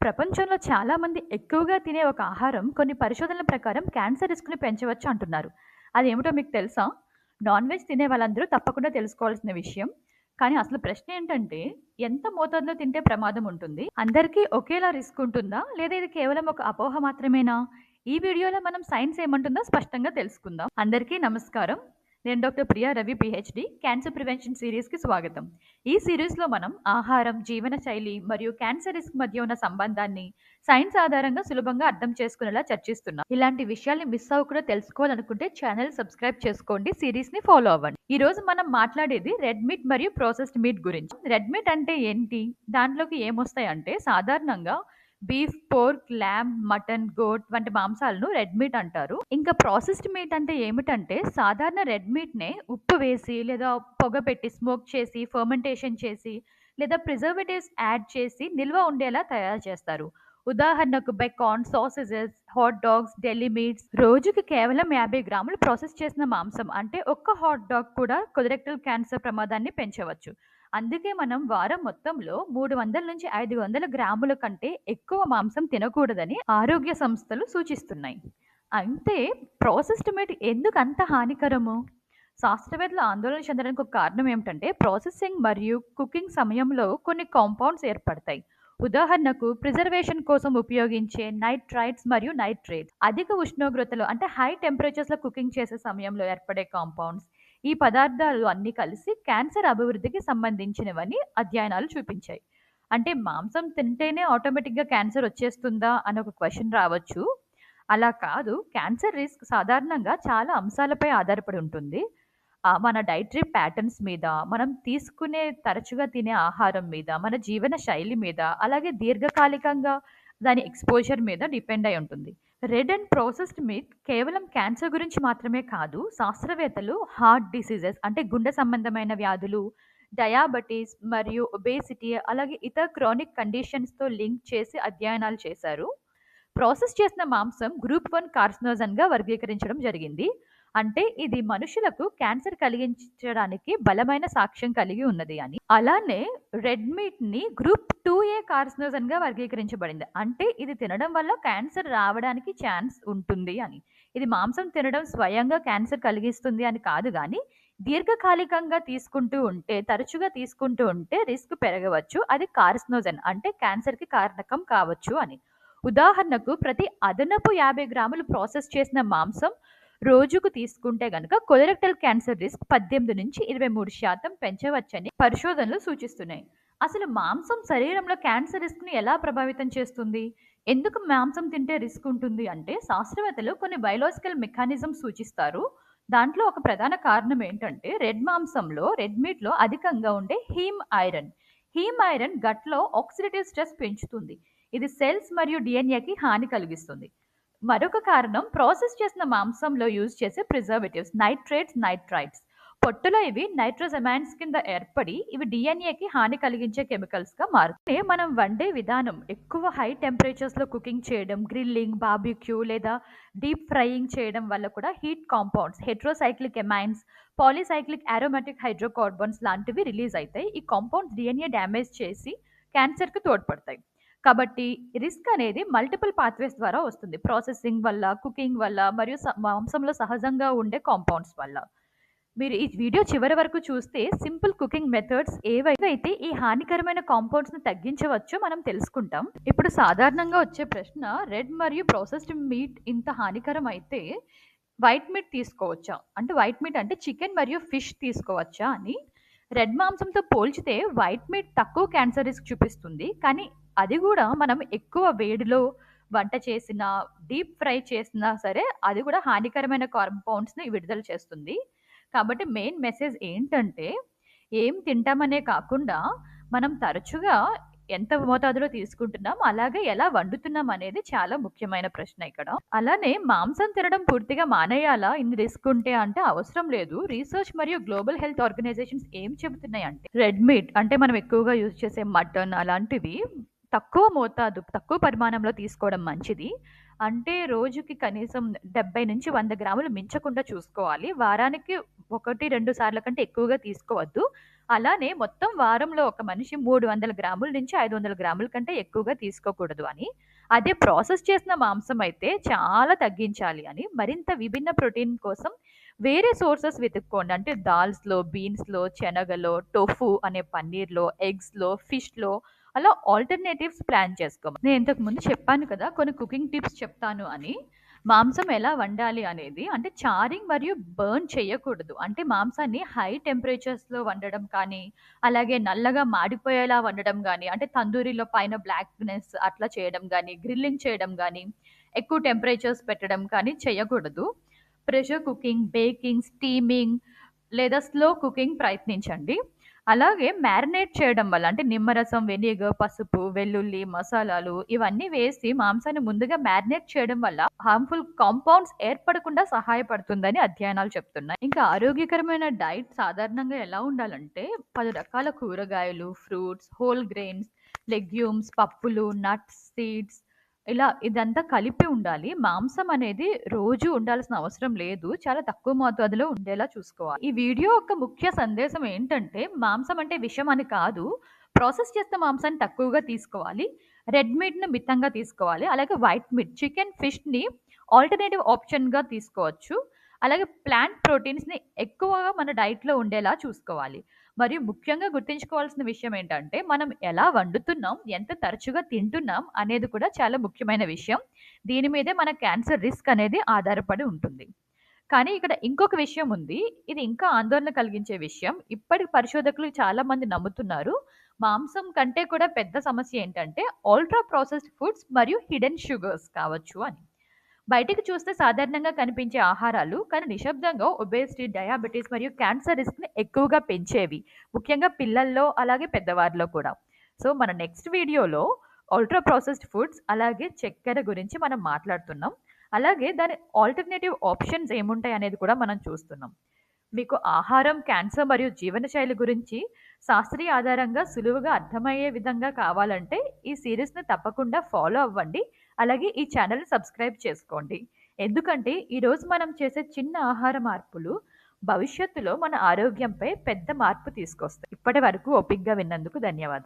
ప్రపంచంలో చాలామంది ఎక్కువగా తినే ఒక ఆహారం కొన్ని పరిశోధనల ప్రకారం క్యాన్సర్ రిస్క్‌ని పెంచవచ్చు అంటున్నారు. అదేమిటో మీకు తెలుసా? నాన్ వెజ్ తినే వాళ్ళందరూ తప్పకుండా తెలుసుకోవాల్సిన విషయం. కానీ అసలు ప్రశ్న ఏంటంటే, ఎంత మోతాదులో తింటే ప్రమాదం ఉంటుంది? అందరికీ ఒకేలా రిస్క్ ఉంటుందా? లేదా ఇది కేవలం ఒక అపోహ మాత్రమేనా? ఈ వీడియోలో మనం సైన్స్ ఏమంటుందో స్పష్టంగా తెలుసుకుందాం. అందరికీ నమస్కారం. నేను doctor Priya Ravi PhD. Cancer prevention సీరీస్‌కి స్వాగతం. ఈ సిరీస్‌లో మనం ఆహారం, జీవనశైలి మరియు క్యాన్సర్ రిస్క్ మధ్య ఉన్న సంబంధాన్ని సైన్స్ ఆధారంగా సులభంగా అర్థం చేసుకునేలా చర్చిస్తున్నాం. ఇలాంటి విషయాల్ని మిస్ అవ్వకుండా తెలుసుకోవాలనుకుంటే ఛానల్ సబ్స్క్రైబ్ చేసుకోండి, సిరీస్‌ని ఫాలో అవ్వండి. ఈ రోజు మనం మాట్లాడేది రెడ్ మీట్ మరియు ప్రాసెస్డ్ మీట్ గురించి. రెడ్ మీట్ అంటే ఏంటి? దాంట్లోకి ఏమొస్తాయంటే సాధారణంగా beef, pork, lamb, mutton, goat వంటి మాంసాలను రెడ్ మీట్ అంటారు. ఇంకా ప్రాసెస్డ్ మీట్ అంటే ఏమిటంటే సాధారణ రెడ్ మీట్‌నే ఉప్పు వేసి లేదా పొగ పెట్టి స్మోక్ చేసి, ఫెర్మెంటేషన్ చేసి లేదా ప్రిజర్వేటివ్స్ యాడ్ చేసి నిల్వ ఉండేలా తయారు చేస్తారు. ఉదాహరణకు బెకాన్, సాసేజెస్, హాట్ డాగ్స్, డెలి మీట్స్. రోజుకి కేవలం 50 గ్రాములు ప్రాసెస్ చేసిన మాంసం అంటే ఒక్క హాట్ డాగ్ కూడా కొలరెక్టల్ క్యాన్సర్ ప్రమాదాన్ని పెంచవచ్చు. అందుకే మనం వారం మొత్తంలో 300-500 గ్రాముల కంటే ఎక్కువ మాంసం తినకూడదని ఆరోగ్య సంస్థలు సూచిస్తున్నాయి. అయితే ప్రాసెస్డ్ మీట్ ఎందుకు అంత హానికరము? శాస్త్రవేత్తలు ఆందోళన చెందడానికి ఒక కారణం ఏమిటంటే ప్రాసెసింగ్ మరియు కుకింగ్ సమయంలో కొన్ని కాంపౌండ్స్ ఏర్పడతాయి. ఉదాహరణకు ప్రిజర్వేషన్ కోసం ఉపయోగించే నైట్రైట్స్ మరియు నైట్రేట్స్ అధిక ఉష్ణోగ్రతలో అంటే హై టెంపరేచర్స్లో కుకింగ్ చేసే సమయంలో ఏర్పడే కాంపౌండ్స్. ఈ పదార్థాలు అన్నీ కలిసి క్యాన్సర్ అభివృద్ధికి సంబంధించినవని అధ్యయనాలు చూపించాయి. అంటే మాంసం తింటేనే ఆటోమేటిక్గా క్యాన్సర్ వచ్చేస్తుందా అని ఒక క్వశ్చన్ రావచ్చు. అలా కాదు. క్యాన్సర్ రిస్క్ సాధారణంగా చాలా అంశాలపై ఆధారపడి ఉంటుంది. మన డైటరీ ప్యాటర్న్స్ మీద, మనం తీసుకునే తరచుగా తినే ఆహారం మీద, మన జీవన శైలి మీద, అలాగే దీర్ఘకాలికంగా దాని ఎక్స్‌పోజర్ మీద డిపెండ్ అయి ఉంటుంది. రెడ్ అండ్ ప్రాసెస్డ్ మీట్ కేవలం క్యాన్సర్ గురించి మాత్రమే కాదు, శాస్త్రవేత్తలు హార్ట్ డిసీజెస్ అంటే గుండె సంబంధమైన వ్యాధులు, డయాబెటిస్ మరియు ఒబేసిటీ అలాగే ఇతర క్రానిక్ కండిషన్స్‌తో లింక్ చేసి అధ్యయనాలు చేశారు. ప్రాసెస్ చేసిన మాంసం గ్రూప్ 1 కార్సినోజన్‌గా వర్గీకరించడం జరిగింది. అంటే ఇది మనుషులకు క్యాన్సర్ కలిగించడానికి బలమైన సాక్ష్యం కలిగి ఉన్నది అని. అలానే రెడ్ మీట్‌ని గ్రూప్ 2A కార్సినోజన్‌గా వర్గీకరించబడింది. అంటే ఇది తినడం వల్ల క్యాన్సర్ రావడానికి ఛాన్స్ ఉంటుంది అని. ఇది మాంసం తినడం స్వయంగా క్యాన్సర్ కలిగిస్తుంది అని కాదు గానీ, దీర్ఘకాలికంగా తీసుకుంటూ ఉంటే, తరచుగా తీసుకుంటూ ఉంటే రిస్క్ పెరగవచ్చు. అది కార్సినోజన్ అంటే క్యాన్సర్‌కి కారకం కావచ్చు అని. ఉదాహరణకు ప్రతి అదనపు 50 గ్రాములు ప్రాసెస్ చేసిన మాంసం రోజుకు తీసుకుంటే గనక కొలరెక్టల్ క్యాన్సర్ రిస్క్ 18-23% పెంచవచ్చని పరిశోధనలు సూచిస్తున్నాయి. అసలు మాంసం శరీరంలో క్యాన్సర్ రిస్క్‌ని ఎలా ప్రభావితం చేస్తుంది? ఎందుకు మాంసం తింటే రిస్క్ ఉంటుంది అంటే శాస్త్రవేత్తలు కొన్ని బయోలాజికల్ మెకానిజమ్స్ సూచిస్తారు. దాంట్లో ఒక ప్రధాన కారణం ఏంటంటే రెడ్ మీట్‌లో అధికంగా ఉండే హీమ్ ఐరన్. హీమ్ ఐరన్ గట్‌లో ఆక్సిడేటివ్ స్ట్రెస్ పెంచుతుంది. ఇది సెల్స్ మరియు డిఎన్ఏకి హాని కలిగిస్తుంది. మరొక కారణం ప్రాసెస్ చేసిన మాంసంలో యూజ్ చేసే ప్రిజర్వేటివ్స్ నైట్రేట్స్, నైట్రైట్స్. పొట్టులో ఇవి నైట్రోజమైన్స్ కింద ఏర్పడి ఇవి డిఎన్ఏకి హాని కలిగించే కెమికల్స్గా మారుతాయి. మనం వండే విధానం ఎక్కువ హై టెంపరేచర్స్లో కుకింగ్ చేయడం, గ్రిల్లింగ్, బార్బిక్యూ లేదా డీప్ ఫ్రైయింగ్ చేయడం వల్ల కూడా heat compounds, heterocyclic amines, polycyclic aromatic hydrocarbons లాంటివి రిలీజ్ అవుతాయి. ఈ కాంపౌండ్స్ డిఎన్ఏ డ్యామేజ్ చేసి క్యాన్సర్కి తోడ్పడతాయి. కాబట్టి రిస్క్ అనేది మల్టిపుల్ పాత్వేస్ ద్వారా వస్తుంది. ప్రాసెసింగ్ వల్ల, కుకింగ్ వల్ల మరియు మాంసంలో సహజంగా ఉండే కాంపౌండ్స్ వల్ల. మీరు ఈ వీడియో చివరి వరకు చూస్తే సింపుల్ కుకింగ్ మెథడ్స్ ఏవైతే ఈ హానికరమైన కాంపౌండ్స్‌ని తగ్గించవచ్చో మనం తెలుసుకుంటాం. ఇప్పుడు సాధారణంగా వచ్చే ప్రశ్న రెడ్ మరియు ప్రాసెస్డ్ మీట్ ఇంత హానికరం అయితే వైట్ మీట్ తీసుకోవచ్చా? అంటే వైట్ మీట్ అంటే చికెన్ మరియు ఫిష్ తీసుకోవచ్చా అని. రెడ్ మాంసంతో పోల్చితే వైట్ మీట్ తక్కువ క్యాన్సర్ రిస్క్ చూపిస్తుంది. కానీ అది కూడా మనం ఎక్కువ వేడిలో వంట చేసినా, డీప్ ఫ్రై చేసినా సరే అది కూడా హానికరమైన కాంపౌండ్స్‌ని విడుదల చేస్తుంది. కాబట్టి మెయిన్ మెసేజ్ ఏంటంటే, ఏం తింటామనే కాకుండా మనం తరచుగా ఎంత మోతాదులో తీసుకుంటున్నాం, అలాగే ఎలా వండుతున్నాం అనేది చాలా ముఖ్యమైన ప్రశ్న ఇక్కడ. అలానే మాంసం తినడం పూర్తిగా మానేయాలా ఇన్ని రిస్క్ ఉంటే అంటే అవసరం లేదు. రీసెర్చ్ మరియు గ్లోబల్ హెల్త్ ఆర్గనైజేషన్స్ ఏం చెబుతున్నాయంటే రెడ్ మీట్ అంటే మనం ఎక్కువగా యూజ్ చేసే మటన్ అలాంటివి తక్కువ పరిమాణంలో తీసుకోవడం మంచిది. అంటే రోజుకి కనీసం 70-100 గ్రాములు మించకుండా చూసుకోవాలి. వారానికి 1, 2 సార్ల కంటే ఎక్కువగా తీసుకోవద్దు. అలానే మొత్తం వారంలో ఒక మనిషి 300 గ్రాముల నుంచి 500 గ్రాముల కంటే ఎక్కువగా తీసుకోకూడదు అని. అదే ప్రాసెస్ చేసిన మాంసం అయితే చాలా తగ్గించాలి అని. మరింత విభిన్న ప్రోటీన్ కోసం వేరే సోర్సెస్ వెతుక్కోండి. అంటే దాల్స్‌లో, బీన్స్‌లో, శనగలో, టోఫు అనే పన్నీర్‌లో, ఎగ్స్‌లో, ఫిష్‌లో అలా ఆల్టర్‌నేటివ్స్ ప్లాన్ చేసుకోమని. నేను ఇంతకు ముందు చెప్పాను కదా! కొన్ని కుకింగ్ టిప్స్ చెప్తాను అని. మాంసం ఎలా వండాలి అనేది అంటే చారింగ్ మరియు బర్న్ చేయకూడదు. అంటే మాంసాన్ని హై టెంపరేచర్స్‌లో వండడం కానీ, అలాగే నల్లగా మాడిపోయేలా వండడం గానీ, అంటే తందూరిలో పైన బ్లాక్‌నెస్ అట్లా చేయడం గానీ, గ్రిల్లింగ్ చేయడం గానీ, ఎక్కువ టెంపరేచర్స్ పెట్టడం కానీ చేయకూడదు. ప్రెషర్ కుకింగ్, బేకింగ్, స్టీమింగ్ లేదా స్లో కుకింగ్ ప్రయత్నించండి. అలాగే మ్యారినేట్ చేయడం వల్ల అంటే నిమ్మరసం, వెనిగర్, పసుపు, వెల్లుల్లి, మసాలాలు ఇవన్నీ వేసి మాంసాన్ని ముందుగా మ్యారినేట్ చేయడం వల్ల హార్మ్‌ఫుల్ కాంపౌండ్స్ ఏర్పడకుండా సహాయపడుతుందని అధ్యయనాలు చెప్తున్నాయి. ఇంకా ఆరోగ్యకరమైన డైట్ సాధారణంగా ఎలా ఉండాలంటే 10 రకాల కూరగాయలు, ఫ్రూట్స్, హోల్ గ్రెయిన్స్, లెగ్యూమ్స్, పప్పులు, నట్స్, సీడ్స్ ఇలా ఇదంతా కలిపి ఉండాలి. మాంసం అనేది రోజు ఉండాల్సిన అవసరం లేదు. చాలా తక్కువ మోతాదులో ఉండేలా చూసుకోవాలి. ఈ వీడియో యొక్క ముఖ్య సందేశం ఏంటంటే, మాంసం అంటే విషం అని కాదు. ప్రాసెస్ చేసిన మాంసాన్ని తక్కువగా తీసుకోవాలి. రెడ్ మీట్‌ని మితంగా తీసుకోవాలి. అలాగే వైట్ మీట్, చికెన్, ఫిష్‌ని ఆల్టర్‌నేటివ్ ఆప్షన్‌గా తీసుకోవచ్చు. అలాగే ప్లాంట్ ప్రోటీన్స్‌ని ఎక్కువగా మన డైట్‌లో ఉండేలా చూసుకోవాలి. మరియు ముఖ్యంగా గుర్తుంచుకోవాల్సిన విషయం ఏంటంటే, మనం ఎలా వండుతున్నాం, ఎంత తరచుగా తింటున్నాం అనేది కూడా చాలా ముఖ్యమైన విషయం. దీని మీదే మన క్యాన్సర్ రిస్క్ అనేది ఆధారపడి ఉంటుంది. కానీ ఇక్కడ ఇంకొక విషయం ఉంది. ఇది ఇంకా ఆందోళన కలిగించే విషయం. ఇప్పటి పరిశోధకులు చాలామంది నమ్ముతున్నారు. మాంసం కంటే కూడా పెద్ద సమస్య ఏంటంటే, అల్ట్రా ప్రాసెస్డ్ ఫుడ్స్ మరియు హిడెన్ షుగర్స్ కావచ్చు అని. బయటికి చూస్తే సాధారణంగా కనిపించే ఆహారాలు కానీ నిశ్శబ్దంగా ఒబేసిటీ, డయాబెటిస్ మరియు క్యాన్సర్ రిస్క్‌ని ఎక్కువగా పెంచేవి. ముఖ్యంగా పిల్లల్లో అలాగే పెద్దవారిలో కూడా. సో, మన నెక్స్ట్ వీడియోలో అల్ట్రా ప్రాసెస్డ్ ఫుడ్స్ అలాగే చక్కెర గురించి మనం మాట్లాడుతున్నాం. అలాగే దాని ఆల్టర్‌నేటివ్ ఆప్షన్స్ ఏముంటాయి అనేది కూడా మనం చూస్తున్నాం. మీకు ఆహారం, క్యాన్సర్ మరియు జీవనశైలి గురించి శాస్త్రీయ ఆధారంగా సులువుగా అర్థమయ్యే విధంగా కావాలంటే ఈ సీరీస్‌ని తప్పకుండా ఫాలో అవ్వండి. అలాగే ఈ ఛానల్‌ని సబ్స్క్రైబ్ చేసుకోండి. ఎందుకంటే ఈరోజు మనం చేసే చిన్న ఆహార మార్పులు భవిష్యత్తులో మన ఆరోగ్యంపై పెద్ద మార్పు తీసుకొస్తాయి. ఇప్పటి వరకు ఓపికగా విన్నందుకు ధన్యవాదాలు.